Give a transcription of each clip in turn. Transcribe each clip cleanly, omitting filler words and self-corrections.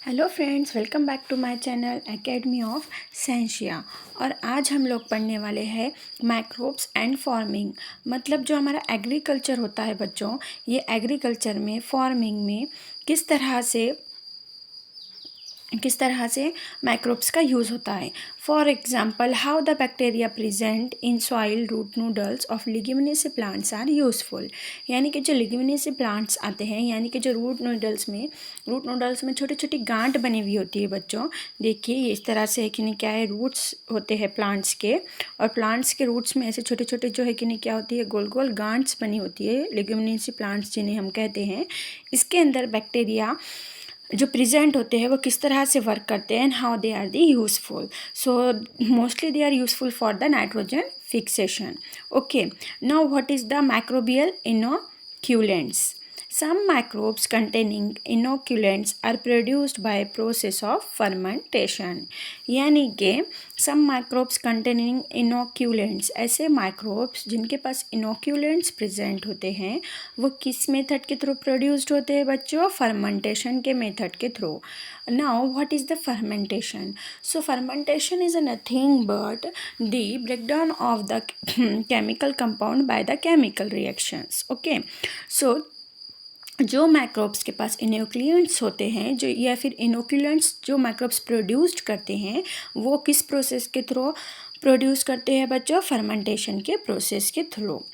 Hello friends, welcome back to my channel academy of Sentia. और आज हम लोग पढ़ने वाले हैं माइक्रोब्स एंड फार्मिंग। मतलब जो हमारा एग्रीकल्चर होता है बच्चों, ये एग्रीकल्चर में फार्मिंग में किस तरह से माइक्रोब्स का यूज़ होता है। For example, how the bacteria present in soil root nodules of leguminosae plants are useful. यानी कि जो लिग्यूमिनेसी प्लांट्स आते हैं, यानी कि जो रूट नूडल्स में छोटी छोटी गांठ बनी हुई होती है बच्चों। देखिए ये इस तरह से है कि नहीं क्या है, रूट्स होते हैं प्लांट्स के, और प्लांट्स के रूट्स में ऐसे छोटे छोटे जो है कि नहीं क्या होती है, गोल गोल गांठ्स बनी होती है, लिग्यूमिनेसी प्लांट्स जिन्हें हम कहते हैं। इसके अंदर बैक्टीरिया जो प्रेजेंट होते हैं वो किस तरह से वर्क करते हैं, and how they are the useful. So mostly they are useful for the nitrogen fixation. Okay, now what is the microbial inoculants? Some microbes containing inoculants are produced by process of fermentation. यानी कि some microbes containing inoculants, ऐसे microbes जिनके पास inoculants present होते हैं, वो किस method के through produced होते हैं बच्चों? फर्मेंटेशन के मेथड के through. Now what is the fermentation? So fermentation is nothing but the breakdown of the chemical compound by the chemical reactions. Okay, so जो माइक्रोब्स के पास इनोक्यूलेंट्स होते हैं, जो या फिर इनोक्यूलेंट्स जो माइक्रोब्स प्रोड्यूस्ड करते हैं, वो किस प्रोसेस के थ्रू प्रोड्यूस करते हैं बच्चों? फर्मेंटेशन के प्रोसेस के through.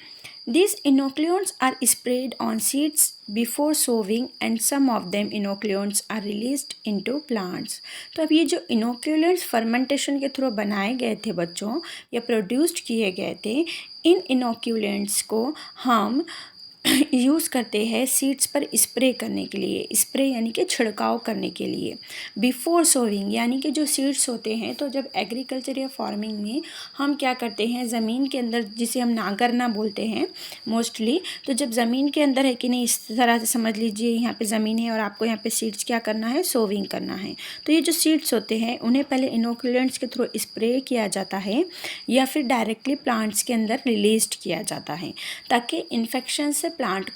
These inoculants are sprayed on seeds before sowing and some of them inoculants are released into plants. तो अब ये जो inoculants फर्मेंटेशन के थ्रू बनाए गए थे बच्चों, या प्रोड्यूस्ड किए गए थे, इन inoculants को हम यूज़ करते हैं सीड्स पर स्प्रे करने के लिए। स्प्रे यानी कि छिड़काव करने के लिए। बिफोर सोविंग यानी कि जो सीड्स होते हैं, तो जब एग्रीकल्चर या फार्मिंग में हम क्या करते हैं, ज़मीन के अंदर, जिसे हम नांगरना बोलते हैं मोस्टली, तो जब ज़मीन के अंदर है कि नहीं, इस तरह से समझ लीजिए यहाँ पे ज़मीन है और आपको यहाँ पे सीड्स क्या करना है, सोविंग करना है। तो ये जो सीड्स होते हैं उन्हें पहले इनोकुलेंट्स के थ्रू स्प्रे किया जाता है या फिर डायरेक्टली प्लांट्स के अंदर रिलीज्ड किया जाता है, ताकि इन्फेक्शन से प्लांट्स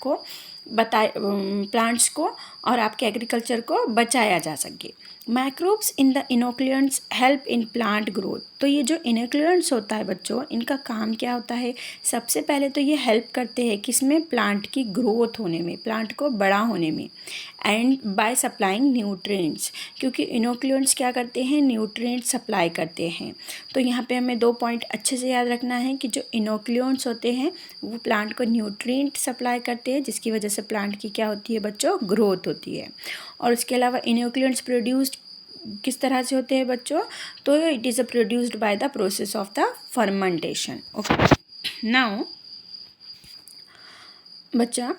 को और आपके एग्रीकल्चर को बचाया जा सके। Microbes in the inoculants help in plant growth. तो ये जो इनोक्यूलेंट्स होता है बच्चों, इनका काम क्या होता है? सबसे पहले तो ये हेल्प करते हैं किसमें? प्लांट की ग्रोथ होने में, प्लांट को बड़ा होने में, एंड बाय सप्लाइंग न्यूट्रिएंट्स, क्योंकि इनोक्यूलेंट्स क्या करते हैं? न्यूट्रिएंट्स सप्लाई करते हैं। तो यहाँ पे हमें 2 पॉइंट अच्छे से याद रखना है कि जो इनोक्यूलेंट्स होते हैं वो प्लांट को न्यूट्रिएंट सप्लाई करते हैं, जिसकी वजह से प्लांट की क्या होती है बच्चों? ग्रोथ होती है। और उसके अलावा इनोक्यूलेंट्स प्रोड्यूस्ड किस तरह से होते हैं बच्चों? तो it is produced by the process of the fermentation. Okay, now बच्चा,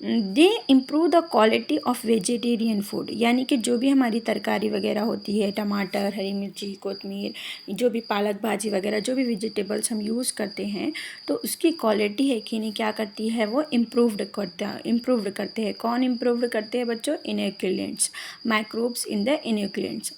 they improve the quality of vegetarian food. यानी कि जो भी हमारी तरकारी वगैरह होती है, टमाटर, हरी मिर्ची, कोतमीर, जो भी पालक भाजी वगैरह, जो भी वेजिटेबल्स हम यूज़ करते हैं, तो उसकी क्वालिटी है कि नहीं क्या करती है, वो इम्प्रूव्ड करते हैं। कौन इम्प्रूव्ड करते हैं बच्चों? Inoculants, microbes in the inoculants.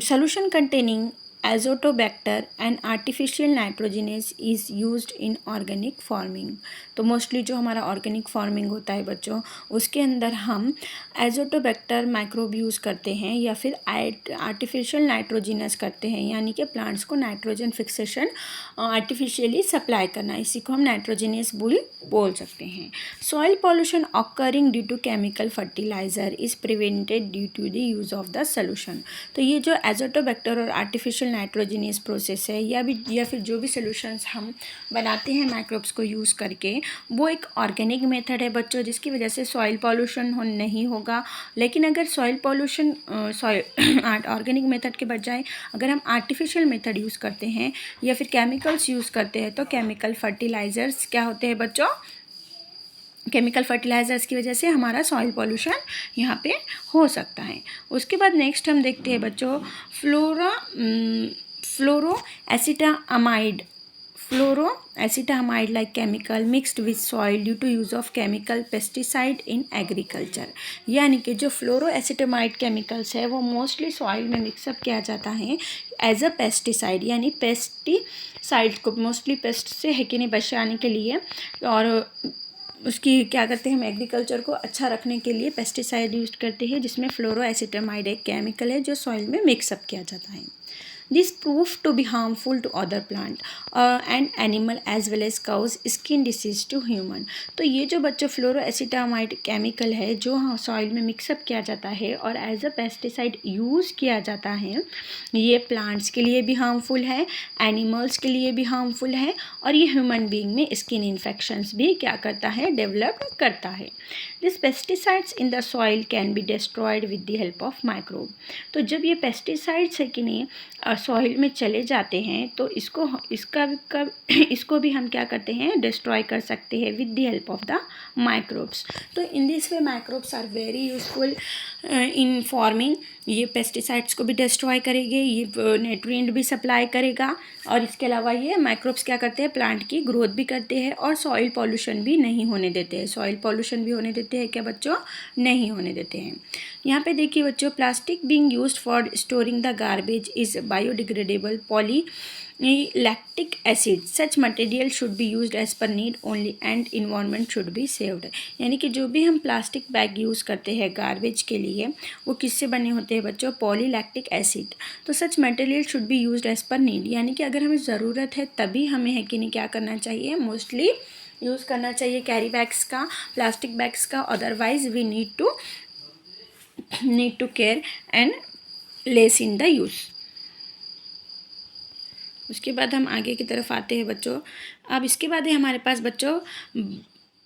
Solution containing azotobacter and artificial nitrogenase is used in organic farming. तो मोस्टली जो हमारा ऑर्गेनिक फार्मिंग होता है बच्चों, उसके अंदर हम एजोटोबैक्टर माइक्रोब यूज़ करते हैं या फिर आर्टिफिशियल नाइट्रोजिनस करते हैं, यानी कि प्लांट्स को नाइट्रोजन फिक्सेशन आर्टिफिशियली सप्लाई करना, इसी को हम नाइट्रोजिनस बोल सकते हैं। Soil pollution occurring due to chemical fertiliser is prevented due to the use of the solution. तो ये जो एजोटोबैक्टर और आर्टिफिशियल नाइट्रोजिनस प्रोसेस है, या फिर जो भी सोल्यूशंस हम बनाते हैं माइक्रोब्स को यूज़ करके, वो एक ऑर्गेनिक मेथड है बच्चों, जिसकी वजह से सॉइल पॉल्यूशन नहीं होगा। लेकिन अगर सॉइल पॉल्यूशन ऑर्गेनिक मेथड के बजाय अगर हम आर्टिफिशियल मेथड यूज़ करते हैं या फिर केमिकल्स यूज़ करते हैं, तो केमिकल फर्टिलाइज़र्स क्या होते हैं बच्चों? केमिकल फर्टिलाइज़र्स की वजह से हमारा सॉइल पॉल्यूशन यहाँ पे हो सकता है। उसके बाद नेक्स्ट हम देखते हैं बच्चों, fluoroacetamide like chemical mixed with soil due to use of chemical pesticide in agriculture. यानी कि जो फ्लोरोएसिटामाइड केमिकल्स है वो मोस्टली सॉइल में मिक्सअप किया जाता है एज अ पेस्टिसाइड, यानी पेस्टिसाइड को मोस्टली पेस्ट से है कि नहीं बचाने के लिए, और उसकी क्या करते हैं, हम एग्रीकल्चर को अच्छा रखने के लिए पेस्टिसाइड यूज करते हैं, जिसमें फ्लोरोएसिटामाइड एक केमिकल है जो सॉइल में मिक्सअप किया जाता है. This proved to be harmful to other plant and animal as well as cause skin disease to human. तो ये जो बच्चों फ्लोरोएसिटामाइड केमिकल है जो सॉइल में मिक्सअप किया जाता है और एज अ पेस्टिसाइड यूज़ किया जाता है, ये प्लांट्स के लिए भी हार्मफुल है, एनिमल्स के लिए भी हार्मफुल है, और ये ह्यूमन बीइंग में स्किन इन्फेक्शंस भी क्या करता है, डेवलप करता है. This pesticides in the soil can be destroyed with the help of microbe. तो जब ये पेस्टिसाइड्स है कि नहीं सॉइल में चले जाते हैं तो इसको भी हम क्या करते हैं, डिस्ट्रॉय कर सकते हैं with the help of the microbes. तो in this way microbes are very useful in forming. ये पेस्टिसाइड्स को भी डिस्ट्रॉय करेंगे, ये न्यूट्रिएंट भी सप्लाई करेगा, और इसके अलावा ये माइक्रोब्स क्या करते हैं, प्लांट की ग्रोथ भी करते हैं और सॉइल पॉल्यूशन भी नहीं होने देते हैं. सॉइल पॉल्यूशन भी होने देते हैं क्या बच्चों, नहीं होने देते हैं. यहाँ पे देखिए बच्चों, plastic being used for storing the garbage is biodegradable polylactic acid. Such material should be used as per need only and environment should be saved. यानी कि जो भी हम प्लास्टिक बैग यूज़ करते हैं गार्बेज के लिए वो किससे बने होते हैं बच्चों, पॉलीलैक्टिक एसिड. तो such material should be used as per need, यानी कि अगर हमें ज़रूरत है तभी हमें है कि नहीं क्या करना चाहिए, मोस्टली यूज़ करना चाहिए कैरी बैग्स का, प्लास्टिक बैग्स का. Otherwise we need to care and less in the use. उसके बाद हम आगे की तरफ आते हैं बच्चों. अब इसके बाद है हमारे पास बच्चों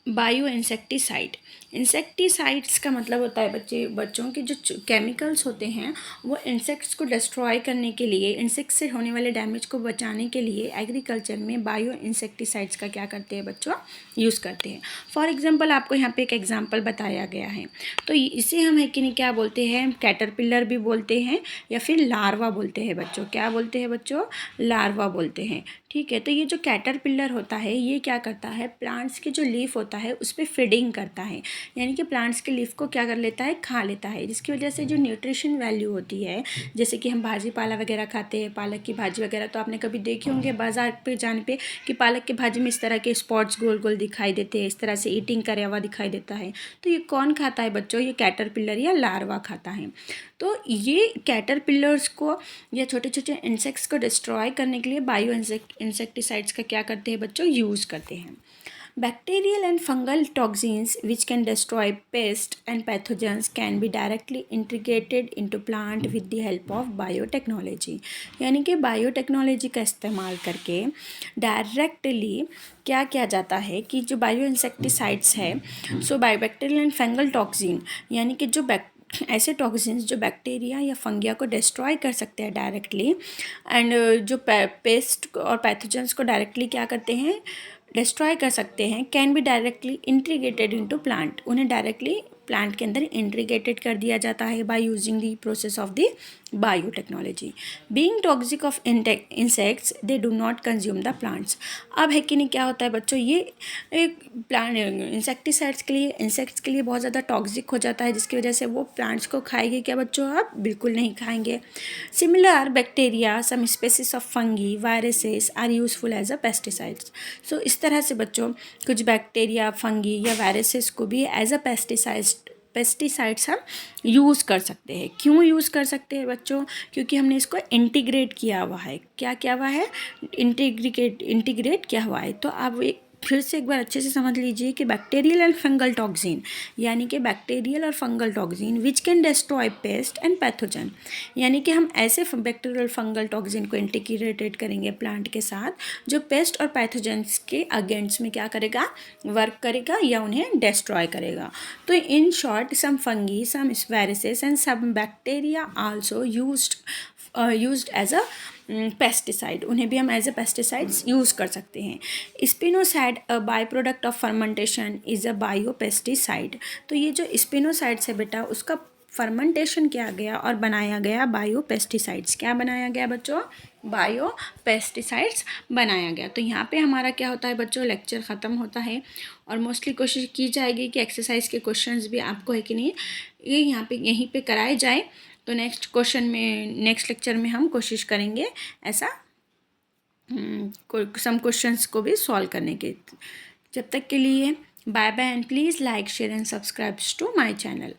बायो इंसेक्टिसाइड. इंसेक्टिसाइड्स का मतलब होता है बच्चों के जो केमिकल्स होते हैं वो इंसेक्ट्स को डिस्ट्रॉय करने के लिए, इंसेक्ट्स से होने वाले डैमेज को बचाने के लिए एग्रीकल्चर में बायो इंसेक्टिसाइड्स का क्या करते हैं बच्चों, यूज़ करते हैं. फॉर एग्जांपल आपको यहाँ पे एक एग्जांपल बताया गया है. तो इसे हम है कि नहीं क्या बोलते हैं, कैटरपिलर भी बोलते हैं या फिर लार्वा बोलते हैं बच्चों. क्या बोलते हैं बच्चों, लार्वा बोलते हैं. ठीक है. तो ये जो कैटरपिलर होता है ये क्या करता है, प्लांट्स के जो लीफ होता है उस पर फीडिंग करता है, यानी कि प्लांट्स के लीफ को क्या कर लेता है, खा लेता है, जिसकी वजह से जो न्यूट्रिशन वैल्यू होती है, जैसे कि हम भाजी पाला वगैरह खाते हैं, पालक की भाजी वगैरह, तो आपने कभी देखे होंगे बाजार पे जाने पे कि पालक की भाजी में इस तरह के स्पॉट्स गोल गोल दिखाई देते हैं, इस तरह से ईटिंग करा हुआ दिखाई देता है. तो ये कौन खाता है बच्चों, ये कैटरपिलर या लार्वा खाता है. तो ये कैटरपिलर्स को या छोटे छोटे इंसेक्ट्स को डिस्ट्रॉय करने के लिए बायो इंसेक्टिसाइड्स का क्या करते हैं बच्चों, यूज़ करते हैं. Bacterial and fungal toxins which can destroy pests and pathogens can be directly integrated into plant with the help of biotechnology. यानी कि बायोटेक्नोलॉजी का इस्तेमाल करके डायरेक्टली क्या किया जाता है कि जो बायो इंसेक्टिसाइड्स है, सो बायोबैक्टीरियल एंड फंगल टॉक्सिन, यानी कि जो ऐसे टॉक्सिन्स जो बैक्टीरिया या फंगिया को डिस्ट्रॉय कर सकते हैं डायरेक्टली, एंड जो पेस्ट और पैथोजेंस को डायरेक्टली क्या करते हैं, डिस्ट्रॉय कर सकते हैं, can be directly integrated into plant. उन्हें डायरेक्टली प्लांट के अंदर इंटीग्रेटेड कर दिया जाता है by using the process of the biotechnology. Being toxic of insects they do not consume the plants. अब है कि नहीं क्या होता है बच्चों, ये एक प्लांट इंसेक्टिसाइड्स के लिए, इंसेक्ट्स के लिए बहुत ज़्यादा टॉक्सिक हो जाता है, जिसकी वजह से वो प्लांट्स को खाएंगे क्या बच्चों, आप बिल्कुल नहीं खाएंगे. Similar bacteria, some species of fungi, viruses are useful as a pesticides. So इस तरह से बच्चों कुछ बैक्टीरिया, फंगी या वायरसेस को भी एज अ पेस्टिसाइड्स हम यूज़ कर सकते हैं. क्यों यूज़ कर सकते हैं बच्चों, क्योंकि हमने इसको इंटीग्रेट किया हुआ है. क्या किया हुआ है, इंटीग्रेट किया हुआ है. तो आप फिर से एक बार अच्छे से समझ लीजिए कि बैक्टीरियल एंड फंगल टॉक्सिन, यानी कि बैक्टीरियल और fungal toxin which can destroy paste and pathogen, यानी कि हम ऐसे बैक्टीरियल फंगल टॉक्सिन को इंटीग्रेटेड करेंगे प्लांट के साथ जो पेस्ट और पैथोजेंस के अगेंस्ट में क्या करेगा, वर्क करेगा या उन्हें डिस्ट्रॉय करेगा. तो in short some fungi, some viruses and some bacteria also used as a pesticide, उन्हें भी हम एज ए पेस्टिसाइड्स यूज़ कर सकते हैं. Spinosad a by product of fermentation is a bio pesticide. तो ये जो स्पिनोसाइड्स है बेटा उसका फर्मेंटेशन किया गया और बनाया गया बायो पेस्टिसाइड्स. क्या बनाया गया बच्चों, बायो पेस्टिसाइड्स बनाया गया. तो यहाँ पे हमारा क्या होता है बच्चों, लेक्चर ख़त्म होता है और मोस्टली कोशिश की जाएगी कि एक्सरसाइज के क्वेश्चंस भी आपको है कि नहीं ये यहाँ पे यहीं पे कराए जाए. तो नेक्स्ट लेक्चर में हम कोशिश करेंगे ऐसा सम क्वेश्चंस को भी सॉल्व करने के. जब तक के लिए Bye bye, and please like, share and subscribe to my channel.